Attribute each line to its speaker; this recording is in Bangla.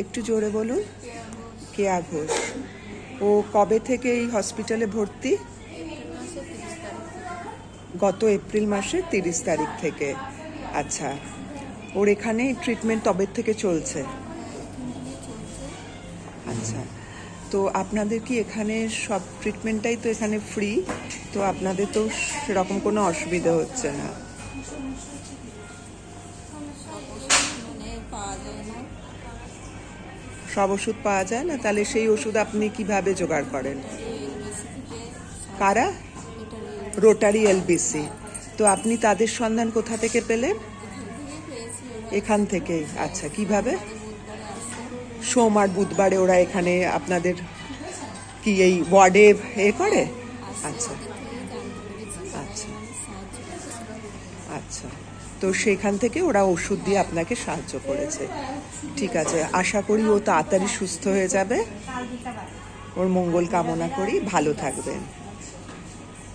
Speaker 1: একটু জোরে বলুন। কেয়া ঘোষ। ও কবে থেকে এই হসপিটালে ভর্তি? গত এপ্রিল মাসের 30 তারিখ থেকে। আচ্ছা, ওর এখানে ট্রিটমেন্ট তবে থেকে চলছে? আচ্ছা, তো আপনাদের কি এখানে সব ট্রিটমেন্টটাই তো এখানে ফ্রি, তো আপনাদের তো সেরকম কোনো অসুবিধা হচ্ছে না? সব ওষুধ পাওয়া যায় না? তাহলে সেই ওষুধ আপনি কিভাবে জোগাড় করেন? কারা? Rotary LBC. তো আপনি তাদের সন্ধান কোথা থেকে পেলেন? এখান থেকেই। আচ্ছা, কিভাবে? সোম আর বুধবারে ওরা এখানে আপনাদের কি এই ওয়ার্ডে করে? আচ্ছা আচ্ছা আচ্ছা, তো সেখান থেকে ওরা ওষুধ দিয়ে আপনাকে সাহায্য করেছে। ঠিক আছে, আশা করি ও তাড়াতাড়ি সুস্থ হয়ে যাবে। ওর মঙ্গল কামনা করি, ভালো থাকবেন।